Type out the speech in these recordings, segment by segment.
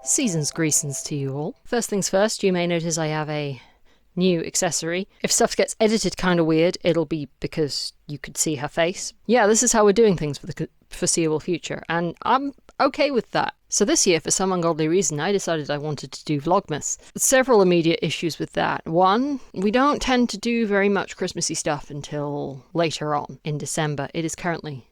Season's greetings to you all. First things first, you may notice I have a new accessory. If stuff gets edited kind of weird, it'll be because you could see her face. Yeah, this is how we're doing things for the foreseeable future, and I'm okay with that. So this year, for some ungodly reason, I decided I wanted to do Vlogmas. Several immediate issues with that. One, we don't tend to do very much Christmassy stuff until later on in December. It is currently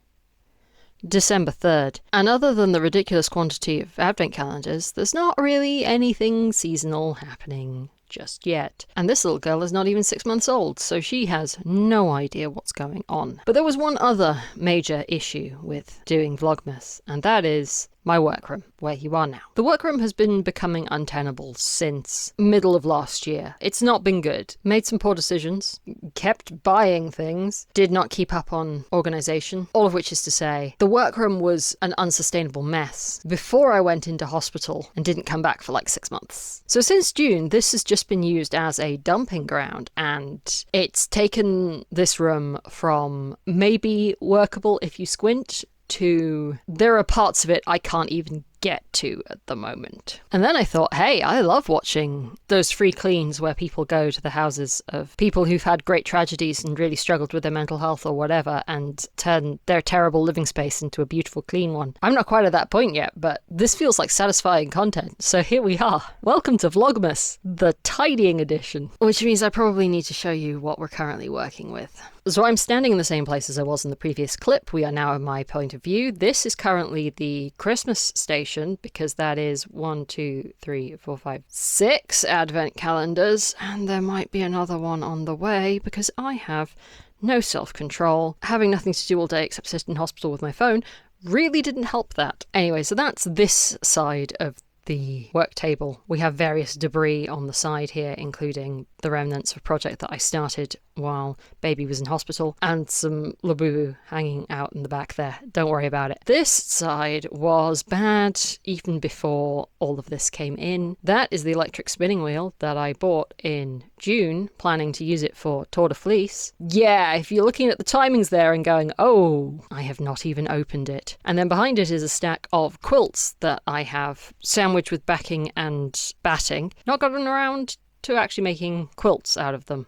December 3rd. And other than the ridiculous quantity of advent calendars, there's not really anything seasonal happening just yet. And this little girl is not even 6 months old, so she has no idea what's going on. But there was one other major issue with doing Vlogmas, and that is my workroom, where you are now. The workroom has been becoming untenable since middle of last year. It's not been good. Made some poor decisions, kept buying things, did not keep up on organisation, all of which is to say, the workroom was an unsustainable mess before I went into hospital and didn't come back for like 6 months. So since June, this has just been used as a dumping ground, and it's taken this room from maybe workable if you squint to there are parts of it I can't even get to at the moment. And then I thought, hey, I love watching those free cleans where people go to the houses of people who've had great tragedies and really struggled with their mental health or whatever and turn their terrible living space into a beautiful clean one. I'm not quite at that point yet, but this feels like satisfying content. So here we are. Welcome to Vlogmas, the tidying edition, which means I probably need to show you what we're currently working with. So I'm standing in the same place as I was in the previous clip. We are now in my point of view. This is currently the Christmas station because that is 1, 2, 3, 4, 5, 6 advent calendars, and there might be another one on the way because I have no self-control. Having nothing to do all day except sit in hospital with my phone really didn't help that. Anyway, so that's this side of the work table. We have various debris on the side here, including the remnants of a project that I started while baby was in hospital, and some labubu hanging out in the back there. Don't worry about it. This side was bad even before all of this came in. That is the electric spinning wheel that I bought in June, planning to use it for Tour de Fleece. Yeah, if you're looking at the timings there and going, oh, I have not even opened it. And then behind it is a stack of quilts that I have sandwiched with backing and batting. Not gotten around to actually making quilts out of them.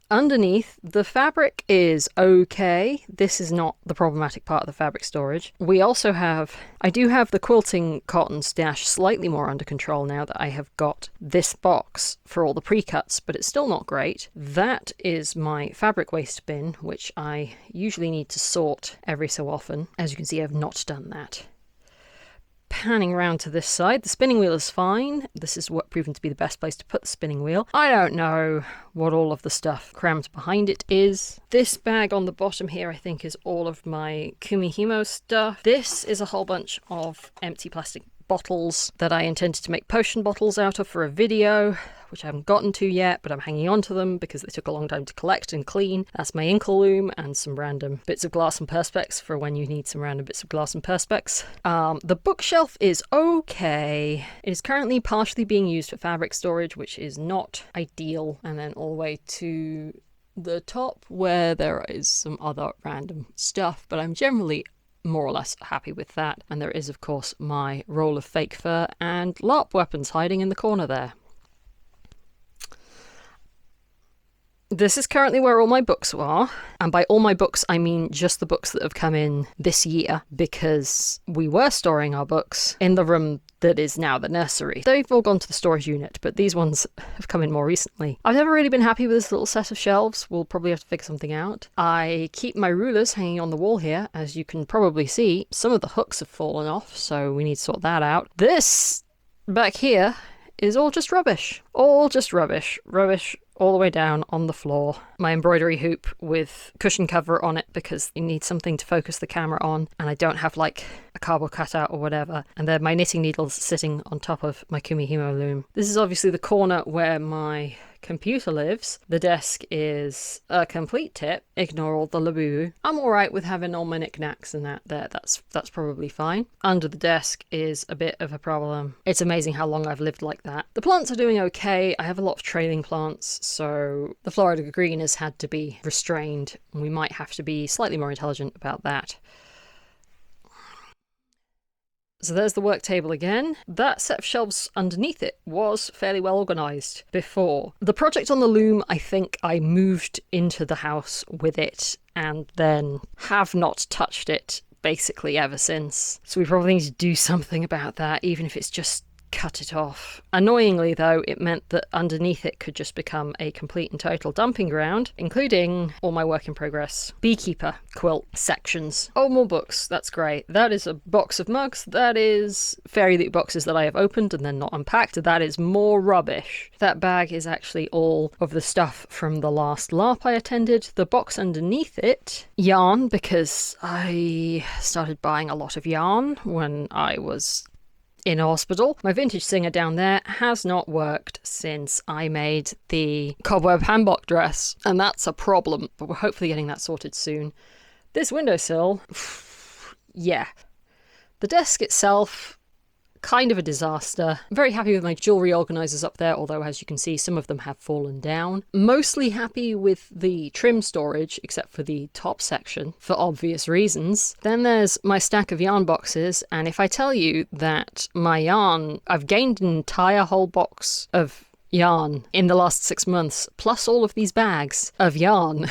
Underneath, the fabric is okay. This is not the problematic part of the fabric storage. I do have the quilting cotton stash slightly more under control now that I have got this box for all the pre-cuts, but it's still not great. That is my fabric waste bin, which I usually need to sort every so often. As you can see, I've not done that. Panning around to this side, the spinning wheel is fine. This is what proven to be the best place to put the spinning wheel. I don't know what all of the stuff crammed behind it is. This bag on the bottom here, I think, is all of my Kumihimo stuff. This is a whole bunch of empty plastic bottles that I intended to make potion bottles out of for a video, which I haven't gotten to yet, but I'm hanging on to them because they took a long time to collect and clean. That's my inkle loom and some random bits of glass and perspex for when you need some random bits of glass and perspex. The bookshelf is okay. It is currently partially being used for fabric storage, which is not ideal. And then all the way to the top where there is some other random stuff, but I'm generally more or less happy with that. And there is, of course, my roll of fake fur and LARP weapons hiding in the corner there. This is currently where all my books are, and by all my books I mean just the books that have come in this year, because we were storing our books in the room that is now the nursery. They've all gone to the storage unit, but these ones have come in more recently. I've never really been happy with this little set of shelves. We'll probably have to figure something out. I keep my rulers hanging on the wall here. As you can probably see, some of the hooks have fallen off, so we need to sort that out. This back here is all just rubbish. All just rubbish. Rubbish all the way down on the floor. My embroidery hoop with cushion cover on it because you need something to focus the camera on, and I don't have like a cardboard cutout or whatever. And then my knitting needles sitting on top of my Kumihimo loom. This is obviously the corner where my computer lives. The desk is a complete tip. Ignore all the labubu. I'm alright with having all my knickknacks and that there. That's probably fine. Under the desk is a bit of a problem. It's amazing how long I've lived like that. The plants are doing okay. I have a lot of trailing plants, so the Florida green has had to be restrained. We might have to be slightly more intelligent about that. So there's the work table again. That set of shelves underneath it was fairly well organised before. The project on the loom, I think I moved into the house with it and then have not touched it basically ever since. So we probably need to do something about that, even if it's just cut it off. Annoyingly though, it meant that underneath it could just become a complete and total dumping ground, including all my work in progress beekeeper quilt sections. Oh, more books. That's great. That is a box of mugs. That is fairy loot boxes that I have opened and then not unpacked. That is more rubbish. That bag is actually all of the stuff from the last LARP I attended. The box underneath it, yarn, because I started buying a lot of yarn when I was in hospital. My vintage singer down there has not worked since I made the cobweb hanbok dress, and that's a problem, but we're hopefully getting that sorted soon. This windowsill, yeah. The desk itself, kind of a disaster. I'm very happy with my jewellery organisers up there, although as you can see some of them have fallen down. Mostly happy with the trim storage, except for the top section, for obvious reasons. Then there's my stack of yarn boxes, and if I tell you that my yarn, I've gained an entire whole box of yarn in the last 6 months, plus all of these bags of yarn.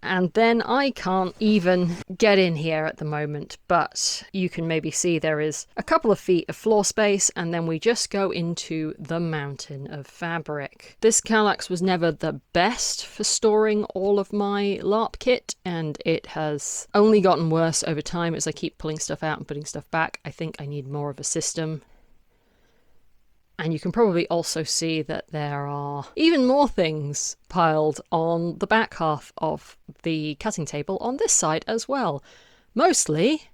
And then I can't even get in here at the moment, but you can maybe see there is a couple of feet of floor space, and then we just go into the mountain of fabric. This Kallax was never the best for storing all of my LARP kit, and it has only gotten worse over time as I keep pulling stuff out and putting stuff back. I think I need more of a system. And you can probably also see that there are even more things piled on the back half of the cutting table on this side as well. Mostly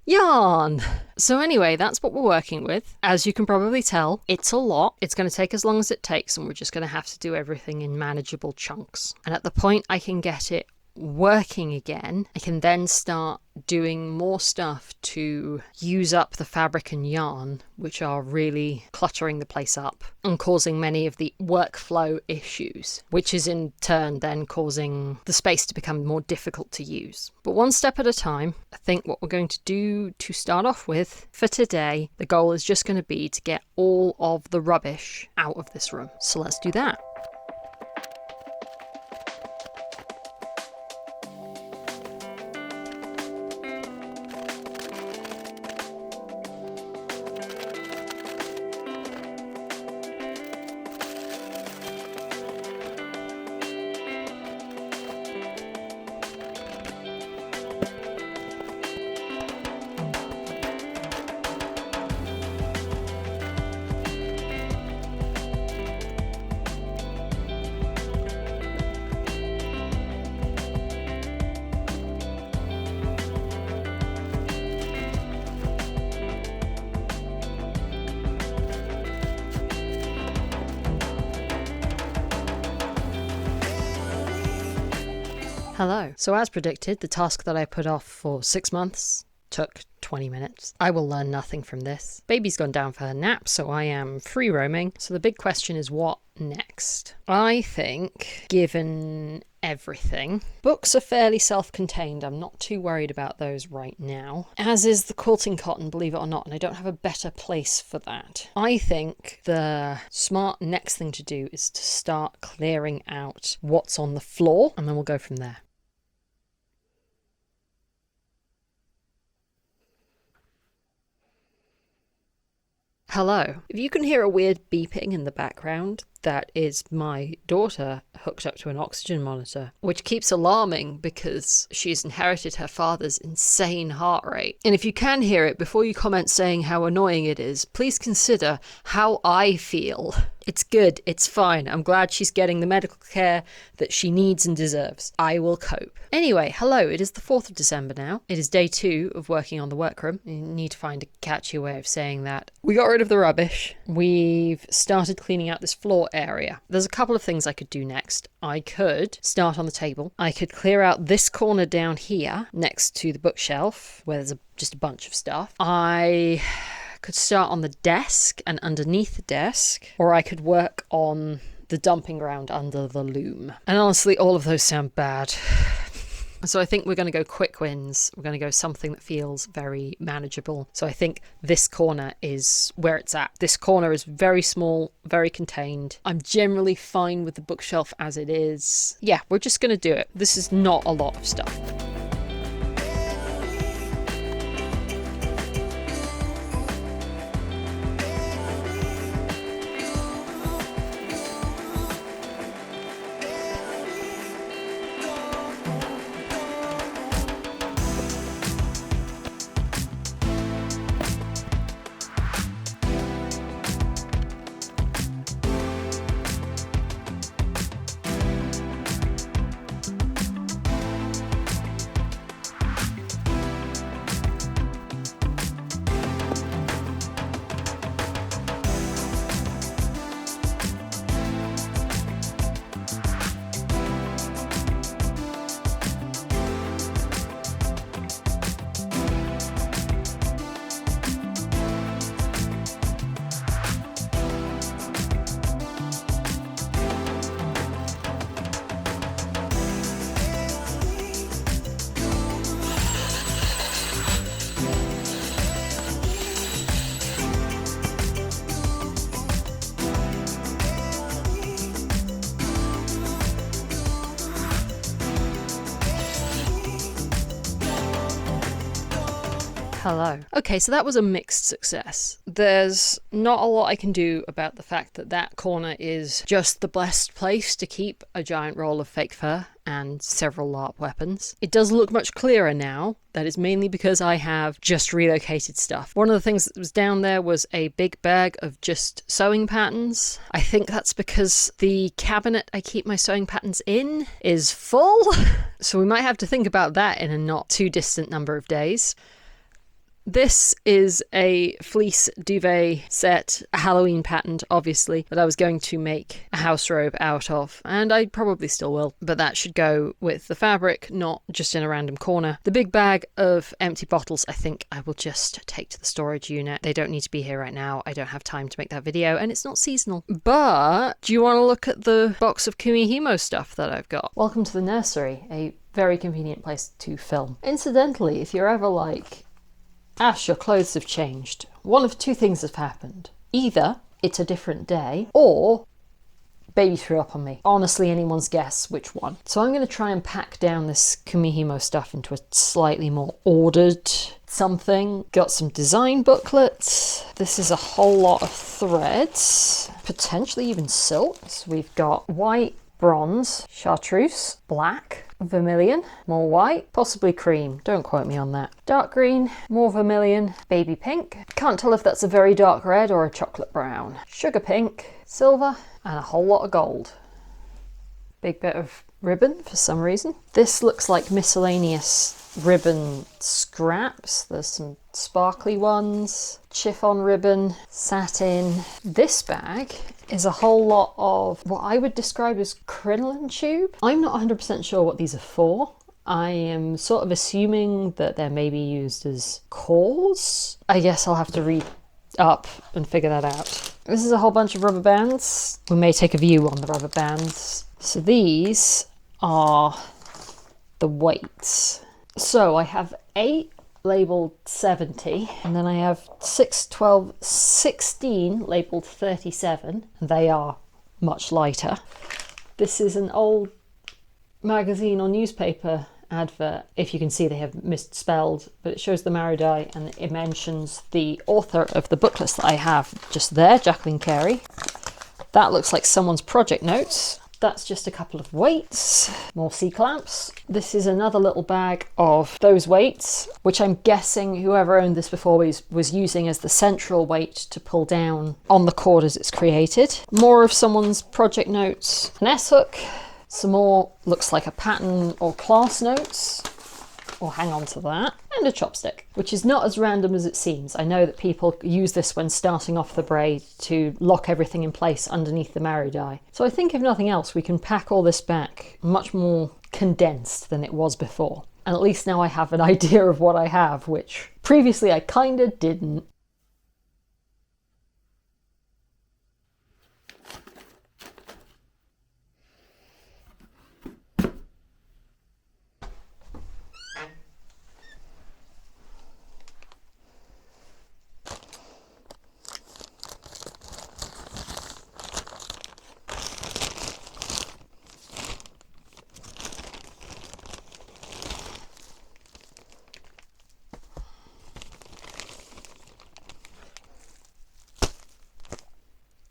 yarn. So anyway, that's what we're working with. As you can probably tell, it's a lot. It's going to take as long as it takes, and we're just going to have to do everything in manageable chunks. And at the point I can get it working again, I can then start doing more stuff to use up the fabric and yarn, which are really cluttering the place up and causing many of the workflow issues, which is in turn then causing the space to become more difficult to use. But one step at a time. I think what we're going to do to start off with for today, the goal is just going to be to get all of the rubbish out of this room. So let's do that. Hello. So as predicted, the task that I put off for 6 months took 20 minutes. I will learn nothing from this. Baby's gone down for her nap, so I am free roaming. So the big question is what next? I think, given everything, books are fairly self-contained. I'm not too worried about those right now, as is the quilting cotton, believe it or not, and I don't have a better place for that. I think the smart next thing to do is to start clearing out what's on the floor, and then we'll go from there. Hello. If you can hear a weird beeping in the background, that is my daughter hooked up to an oxygen monitor, which keeps alarming because she's inherited her father's insane heart rate. And if you can hear it, before you comment saying how annoying it is, please consider how I feel. It's good, it's fine. I'm glad she's getting the medical care that she needs and deserves. I will cope. Anyway, hello, it is the 4th of December now. It is day 2 of working on the workroom. You need to find a catchy way of saying that. We got rid of the rubbish. We've started cleaning out this floor area. There's a couple of things I could do next. I could start on the table. I could clear out this corner down here next to the bookshelf where there's just a bunch of stuff. I could start on the desk and underneath the desk, or I could work on the dumping ground under the loom. And honestly, all of those sound bad. So I think we're going to go quick wins. We're going to go something that feels very manageable. So I think this corner is where it's at. This corner is very small, very contained. I'm generally fine with the bookshelf as it is. Yeah, we're just going to do it. This is not a lot of stuff. Hello. Okay, so that was a mixed success. There's not a lot I can do about the fact that that corner is just the best place to keep a giant roll of fake fur and several LARP weapons. It does look much clearer now. That is mainly because I have just relocated stuff. One of the things that was down there was a big bag of just sewing patterns. I think that's because the cabinet I keep my sewing patterns in is full. So we might have to think about that in a not too distant number of days. This is a fleece duvet set, a Halloween patterned, obviously, that I was going to make a house robe out of, and I probably still will, but that should go with the fabric, not just in a random corner. The big bag of empty bottles, I think I will just take to the storage unit. They don't need to be here right now. I don't have time to make that video, and it's not seasonal. But do you want to look at the box of Kumihimo stuff that I've got? Welcome to the nursery, a very convenient place to film. Incidentally, if you're ever like, Ash, your clothes have changed, one of two things have happened. Either it's a different day, or baby threw up on me. Honestly, anyone's guess which one. So I'm going to try and pack down this Kumihimo stuff into a slightly more ordered something. Got some design booklets. This is a whole lot of threads, potentially even silks. We've got white, bronze, chartreuse, black, vermilion, more white, possibly cream, don't quote me on that. Dark green, more vermilion, baby pink. Can't tell if that's a very dark red or a chocolate brown. Sugar pink, silver, and a whole lot of gold. Big bit of ribbon for some reason. This looks like miscellaneous ribbon scraps. There's some sparkly ones, chiffon ribbon, satin. This bag is a whole lot of what I would describe as crinoline tube. I'm not 100% sure what these are for. I am sort of assuming that they're maybe used as cores. I guess I'll have to read up and figure that out. This is a whole bunch of rubber bands. We may take a view on the rubber bands. So these are the weights. So I have 8 labelled 70, and then I have 6, 12, 16 labelled 37. They are much lighter. This is an old magazine or newspaper advert. If you can see, they have misspelled, but it shows the Maridai and it mentions the author of the booklets that I have just there, Jacqueline Carey. That looks like someone's project notes. That's just a couple of weights, more C-clamps. This is another little bag of those weights, which I'm guessing whoever owned this before was using as the central weight to pull down on the cord as it's created. More of someone's project notes. An S-hook, some more looks like a pattern or class notes. We'll hang on to that. And a chopstick, which is not as random as it seems. I know that people use this when starting off the braid to lock everything in place underneath the Maridai. So I think if nothing else, we can pack all this back much more condensed than it was before. And at least now I have an idea of what I have, which previously I kinda didn't.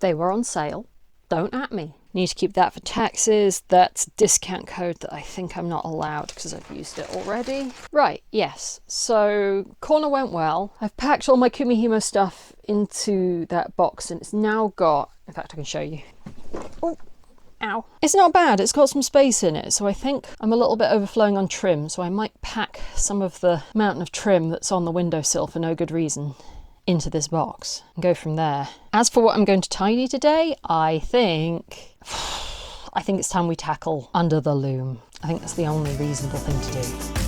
They were on sale. Don't at me. Need to keep that for taxes. That's discount code that I think I'm not allowed because I've used it already. Right, yes. So corner went well. I've packed all my Kumihimo stuff into that box and it's now got, in fact I can show you. Oh, ow. It's not bad, it's got some space in it. So I think I'm a little bit overflowing on trim. So I might pack some of the mountain of trim that's on the windowsill for no good reason into this box and go from there. As for what I'm going to tidy today, I think it's time we tackle under the loom. I think that's the only reasonable thing to do.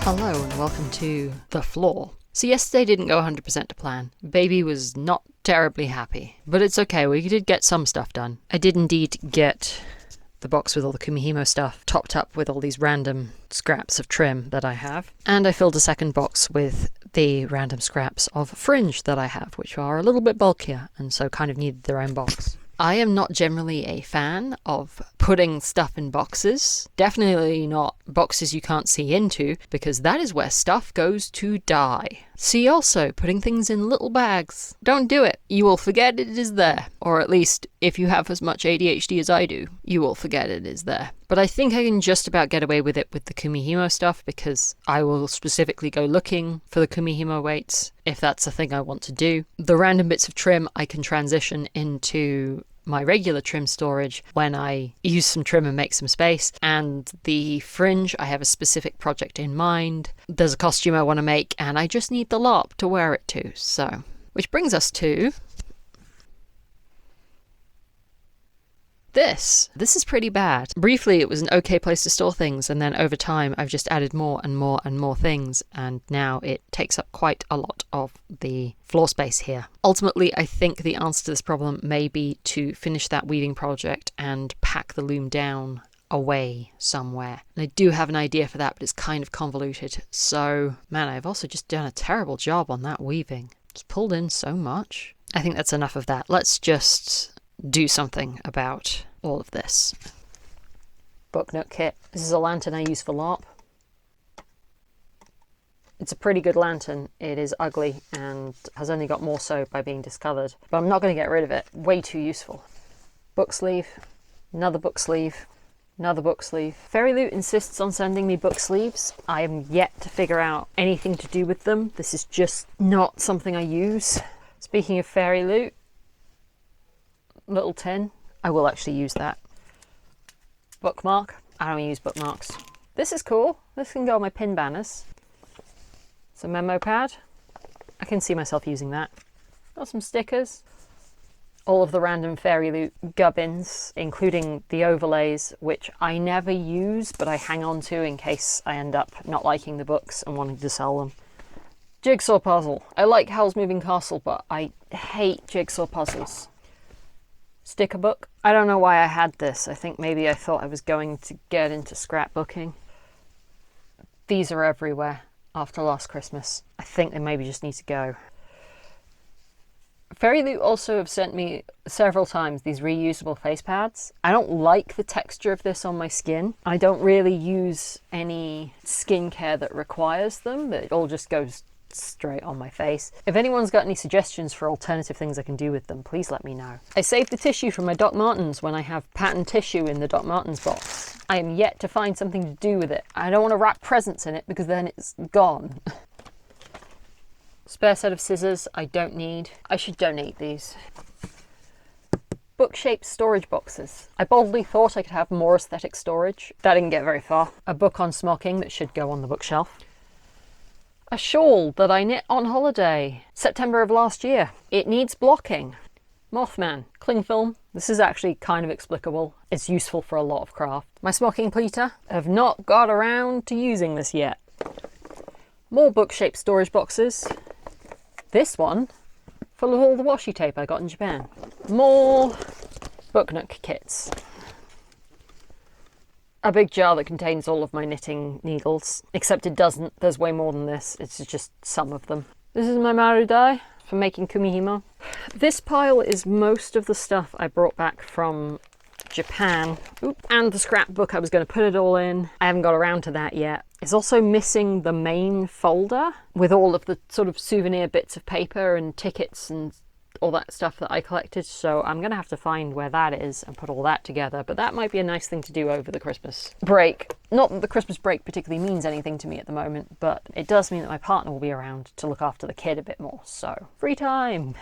Hello and welcome to the floor. So yesterday didn't go 100% to plan. Baby was not terribly happy, but it's okay, we did get some stuff done. I did indeed get the box with all the Kumihimo stuff topped up with all these random scraps of trim that I have, and I filled a second box with the random scraps of fringe that I have, which are a little bit bulkier and so kind of needed their own box. I am not generally a fan of putting stuff in boxes. Definitely not boxes you can't see into, because that is where stuff goes to die. See also, putting things in little bags. Don't do it. You will forget it is there. Or at least, if you have as much ADHD as I do, you will forget it is there. But I think I can just about get away with it with the Kumihimo stuff, because I will specifically go looking for the Kumihimo weights, if that's a thing I want to do. The random bits of trim I can transition into my regular trim storage when I use some trim and make some space, and the fringe, I have a specific project in mind. There's a costume I want to make and I just need the LARP to wear it to. So, which brings us to this. This is pretty bad. Briefly, it was an okay place to store things, and then over time I've just added more and more and more things, and now it takes up quite a lot of the floor space here. Ultimately, I think the answer to this problem may be to finish that weaving project and pack the loom down away somewhere. And I do have an idea for that, but it's kind of convoluted. So, man, I've also just done a terrible job on that weaving. It's pulled in so much. I think that's enough of that. Let's just do something about all of this. Book nook kit. This is a lantern I use for LARP. It's a pretty good lantern. It is ugly and has only got more so by being discovered, but I'm not going to get rid of it. Way too useful. Book sleeve, another book sleeve, another book sleeve. Fairy Loot insists on sending me book sleeves. I am yet to figure out anything to do with them. This is just not something I use. Speaking of Fairy Loot, little tin. I will actually use that. Bookmark. I don't use bookmarks. This is cool. This can go on my pin banners. It's a memo pad. I can see myself using that. Got some stickers. All of the random Fairy Loot gubbins, including the overlays, which I never use, but I hang on to in case I end up not liking the books and wanting to sell them. Jigsaw puzzle. I like Howl's Moving Castle, but I hate jigsaw puzzles. sticker book. I don't know why I had this. I think maybe I thought I was going to get into scrapbooking. These are everywhere after last Christmas. I think they maybe just need to go. Fairy also have sent me several times these reusable face pads. I don't like the texture of this on my skin. I don't really use any skincare that requires them. It all just goes straight on my face. If anyone's got any suggestions for alternative things I can do with them, please let me know. I saved the tissue from my Doc Martens when I have patterned tissue in the Doc Martens box. I am yet to find something to do with it. I don't want to wrap presents in it because then it's gone. Spare set of scissors I don't need. I should donate these. Book-shaped storage boxes. I boldly thought I could have more aesthetic storage. That didn't get very far. A book on smocking that should go on the bookshelf. A shawl that I knit on holiday, September of last year. It needs blocking. Mothman, cling film. This is actually kind of explicable. It's useful for a lot of craft. My smocking pleater. I've not got around to using this yet. More book-shaped storage boxes. This one, full of all the washi tape I got in Japan. More book nook kits. A big jar that contains all of my knitting needles, except it doesn't. There's way more than this. It's just some of them. This is my maru dye for making kumihimo. This pile is most of the stuff I brought back from Japan. Oop. And the scrapbook I was going to put it all in. I haven't got around to that yet. It's also missing the main folder with all of the sort of souvenir bits of paper and tickets and all that stuff that I collected, so I'm going to have to find where that is and put all that together, but that might be a nice thing to do over the Christmas break. Not that the Christmas break particularly means anything to me at the moment, but it does mean that my partner will be around to look after the kid a bit more, so free time.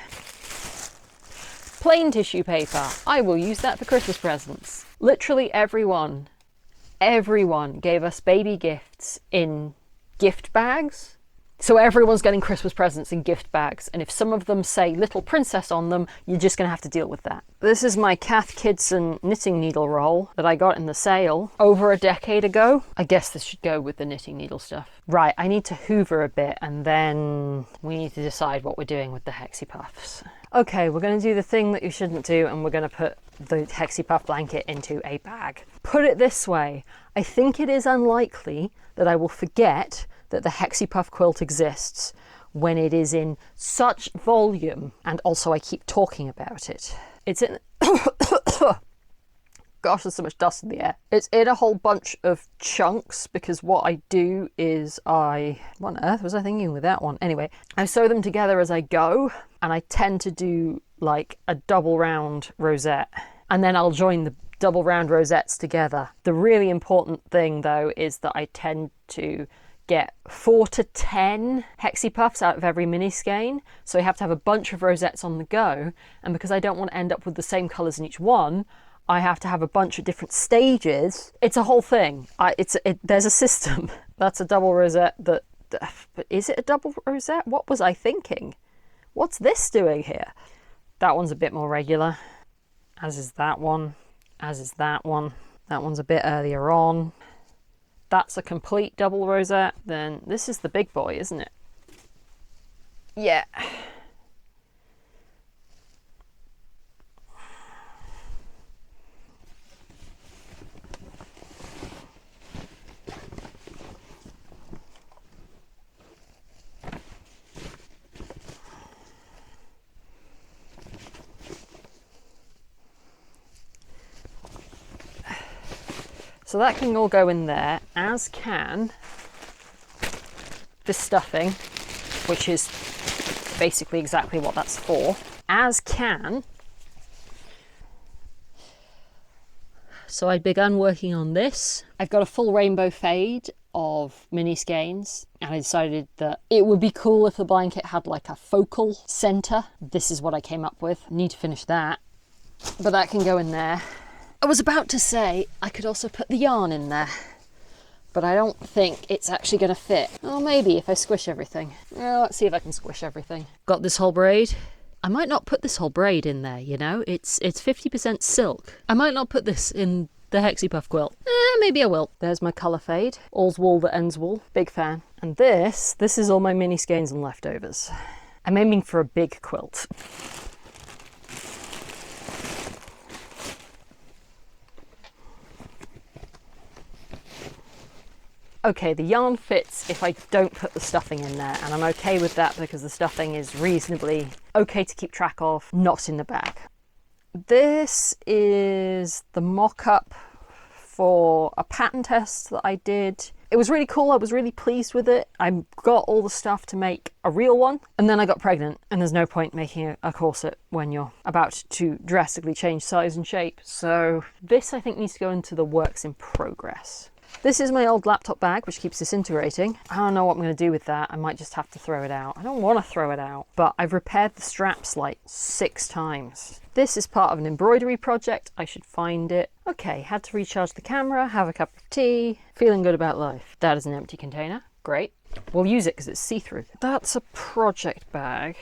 Plain tissue paper. I will use that for Christmas presents. Literally everyone gave us baby gifts in gift bags. So everyone's getting Christmas presents in gift bags, and if some of them say Little Princess on them, you're just going to have to deal with that. This is my Kath Kidson knitting needle roll that I got in the sale over a decade ago. I guess this should go with the knitting needle stuff. Right, I need to hoover a bit, and then we need to decide what we're doing with the Hexie Puffs. Okay, we're going to do the thing that you shouldn't do, and we're going to put the Hexie Puff blanket into a bag. Put it this way, I think it is unlikely that I will forget that the Hexie Puff quilt exists when it is in such volume, and also I keep talking about it. It's in... Gosh, there's so much dust in the air. It's in a whole bunch of chunks because what I do is what on earth was I thinking with that one? Anyway, I sew them together as I go, and I tend to do like a double round rosette, and then I'll join the double round rosettes together. The really important thing though is that I tend to get 4 to 10 Hexie Puffs out of every mini skein, so I have to have a bunch of rosettes on the go, and because I don't want to end up with the same colours in each one, I have to have a bunch of different stages. It's a whole thing. There's a system. That's a double rosette but is it a double rosette? What was I thinking? What's this doing here? That one's a bit more regular, as is that one, as is that one. That one's a bit earlier on. That's a complete double rosette. Then this is the big boy, isn't it? Yeah. So that can all go in there, as can this stuffing, which is basically exactly what that's for, as can... So I'd begun working on this. I've got a full rainbow fade of mini skeins, and I decided that it would be cool if the blanket had like a focal center. This is what I came up with. Need to finish that, but that can go in there. I was about to say I could also put the yarn in there, but I don't think it's actually going to fit. Oh, maybe if I squish everything. Well, let's see if I can squish everything. Got this whole braid. I might not put this whole braid in there, you know? It's 50% silk. I might not put this in the Hexie Puff quilt. Maybe I will. There's my colour fade. All's wool that ends wool. Big fan. And this is all my mini skeins and leftovers. I'm aiming for a big quilt. Okay, the yarn fits if I don't put the stuffing in there, and I'm okay with that because the stuffing is reasonably okay to keep track of, not in the bag. This is the mock-up for a pattern test that I did. It was really cool. I was really pleased with it. I got all the stuff to make a real one, and then I got pregnant, and there's no point making a corset when you're about to drastically change size and shape. So this, I think, needs to go into the works in progress. This is my old laptop bag, which keeps disintegrating. I don't know what I'm going to do with that. I might just have to throw it out. I don't want to throw it out, but I've repaired the straps like 6 times. This is part of an embroidery project. I should find it. Okay, had to recharge the camera, have a cup of tea, feeling good about life. That is an empty container. Great. We'll use it because it's see-through. That's a project bag,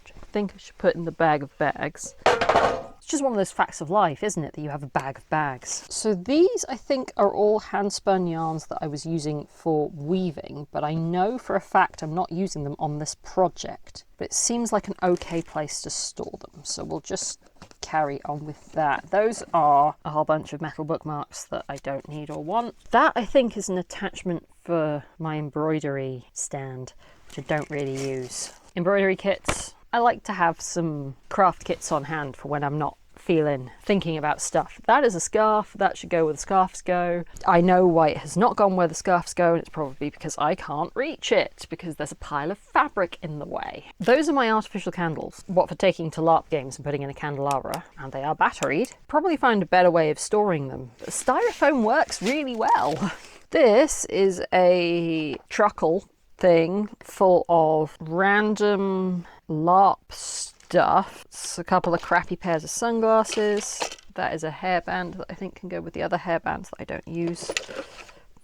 which I think I should put in the bag of bags. It's just one of those facts of life, isn't it, that you have a bag of bags. So these, I think, are all hand-spun yarns that I was using for weaving, but I know for a fact I'm not using them on this project. But it seems like an okay place to store them, so we'll just carry on with that. Those are a whole bunch of metal bookmarks that I don't need or want. That, I think, is an attachment for my embroidery stand, which I don't really use. Embroidery kits. I like to have some craft kits on hand for when I'm not thinking about stuff. That is a scarf. That should go where the scarves go. I know why it has not gone where the scarves go, and it's probably because I can't reach it, because there's a pile of fabric in the way. Those are my artificial candles. What for taking to LARP games and putting in a candelabra, and they are batteried. Probably find a better way of storing them. But styrofoam works really well. This is a truckle thing full of random LARP stuff. It's a couple of crappy pairs of sunglasses. That is a hairband that I think can go with the other hairbands that I don't use.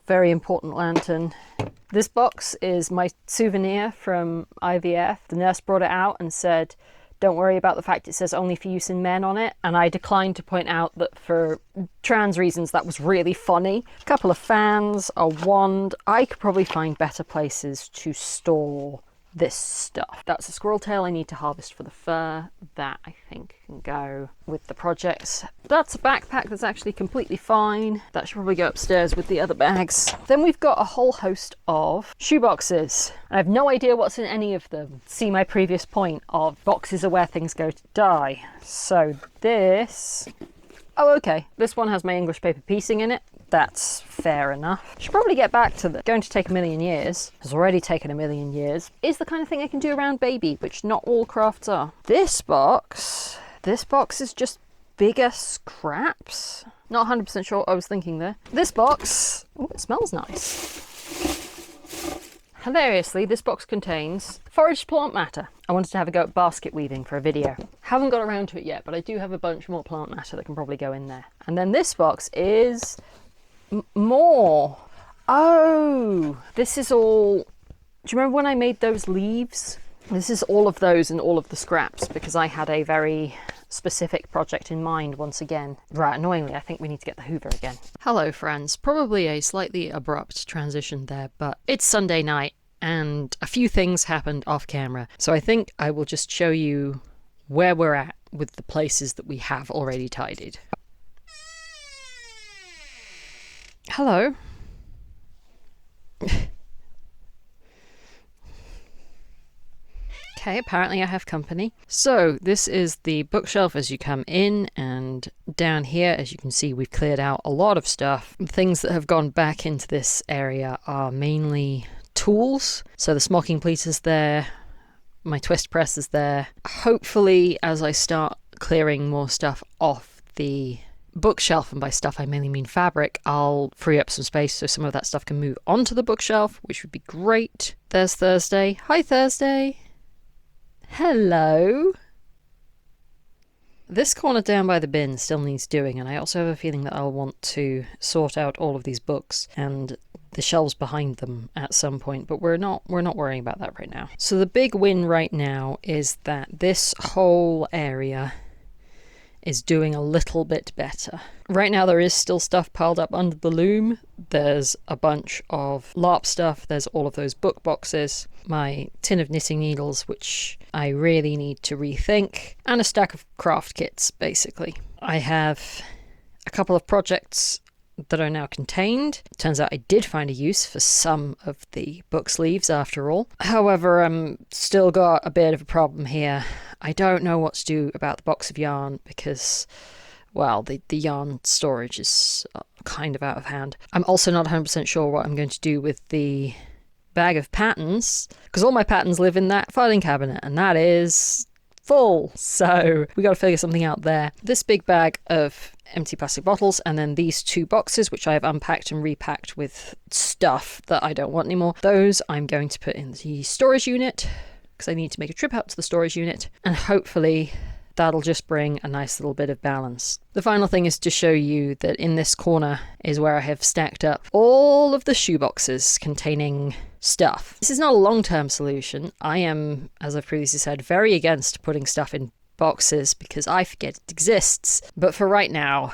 Very important lantern. This box is my souvenir from IVF. The nurse brought it out and said, don't worry about the fact it says only for use in men on it. And I declined to point out that for trans reasons that was really funny. A couple of fans, a wand. I could probably find better places to store this stuff. That's a squirrel tail I need to harvest for the fur. That I think can go with the projects. That's a backpack that's actually completely fine. That should probably go upstairs with the other bags. Then we've got a whole host of shoeboxes. I have no idea what's in any of them. See my previous point of boxes are where things go to die. So this... Oh, okay. This one has my English paper piecing in it. That's fair enough. Should probably get back to the going to take a million years. Has already taken a million years. Is the kind of thing I can do around baby, which not all crafts are. This box is just bigger scraps. Not 100% sure what I was thinking there. This box, oh, it smells nice. Hilariously, this box contains foraged plant matter. I wanted to have a go at basket weaving for a video. Haven't got around to it yet, but I do have a bunch more plant matter that can probably go in there. And then this box is more. Oh, this is all... Do you remember when I made those leaves? This is all of those and all of the scraps, because I had a very specific project in mind once again. Right, annoyingly, I think we need to get the Hoover again. Hello, friends. Probably a slightly abrupt transition there, but it's Sunday night and a few things happened off camera. So I think I will just show you where we're at with the places that we have already tidied. Hello. Okay, apparently I have company. So this is the bookshelf as you come in, and down here, as you can see, we've cleared out a lot of stuff. The things that have gone back into this area are mainly tools. So the smocking pleat is there, my twist press is there. Hopefully, as I start clearing more stuff off the bookshelf, and by stuff I mainly mean fabric, I'll free up some space so some of that stuff can move onto the bookshelf, which would be great. There's Thursday. Hi, Thursday. Hello. This corner down by the bin still needs doing, and I also have a feeling that I'll want to sort out all of these books and the shelves behind them at some point, but we're not worrying about that right now. So the big win right now is that this whole area is doing a little bit better. Right now there is still stuff piled up under the loom. There's a bunch of LARP stuff, there's all of those book boxes, my tin of knitting needles, which I really need to rethink, and a stack of craft kits, basically. I have a couple of projects that are now contained. Turns out I did find a use for some of the book sleeves after all. However, still got a bit of a problem here. I don't know what to do about the box of yarn because, well, the yarn storage is kind of out of hand. I'm also not 100% sure what I'm going to do with the bag of patterns, because all my patterns live in that filing cabinet, and that is full. So we got to figure something out there. This big bag of empty plastic bottles, and then these 2 boxes, which I have unpacked and repacked with stuff that I don't want anymore. Those I'm going to put in the storage unit, because I need to make a trip out to the storage unit, and hopefully that'll just bring a nice little bit of balance. The final thing is to show you that in this corner is where I have stacked up all of the shoe boxes containing stuff. This is not a long-term solution. I am, as I've previously said, very against putting stuff in boxes because I forget it exists. But for right now,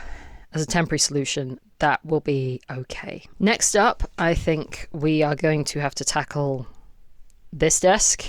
as a temporary solution, that will be okay. Next up, I think we are going to have to tackle this desk,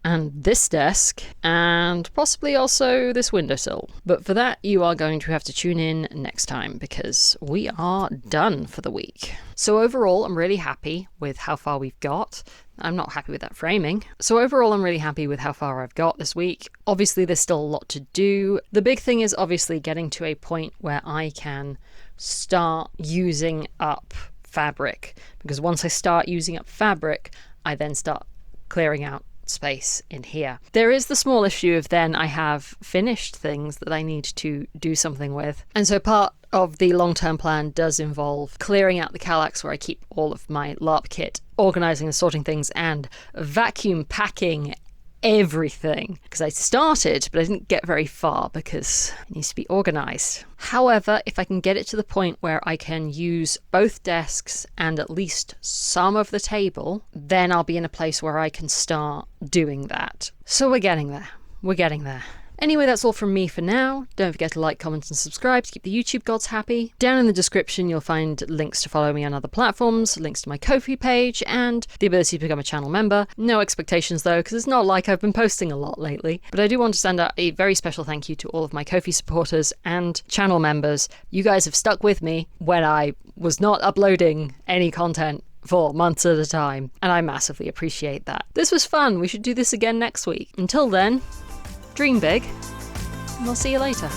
and this desk, and possibly also this windowsill. But for that, you are going to have to tune in next time because we are done for the week. So overall, I'm really happy with how far we've got. I'm not happy with that framing. So overall, I'm really happy with how far I've got this week. Obviously, there's still a lot to do. The big thing is obviously getting to a point where I can start using up fabric, because once I start using up fabric, I then start clearing out space in here. There is the small issue of then I have finished things that I need to do something with. And so part of the long-term plan does involve clearing out the Kallax where I keep all of my LARP kit, organizing and sorting things, and vacuum packing everything, because I started but I didn't get very far because it needs to be organized. However, if I can get it to the point where I can use both desks and at least some of the table, then I'll be in a place where I can start doing that. So we're getting there. We're getting there. Anyway, that's all from me for now. Don't forget to like, comment and subscribe to keep the YouTube gods happy. Down in the description you'll find links to follow me on other platforms, links to my Ko-fi page, and the ability to become a channel member. No expectations though, because it's not like I've been posting a lot lately. But I do want to send out a very special thank you to all of my Ko-fi supporters and channel members. You guys have stuck with me when I was not uploading any content for months at a time, and I massively appreciate that. This was fun. We should do this again next week. Until then, dream big, and I'll see you later.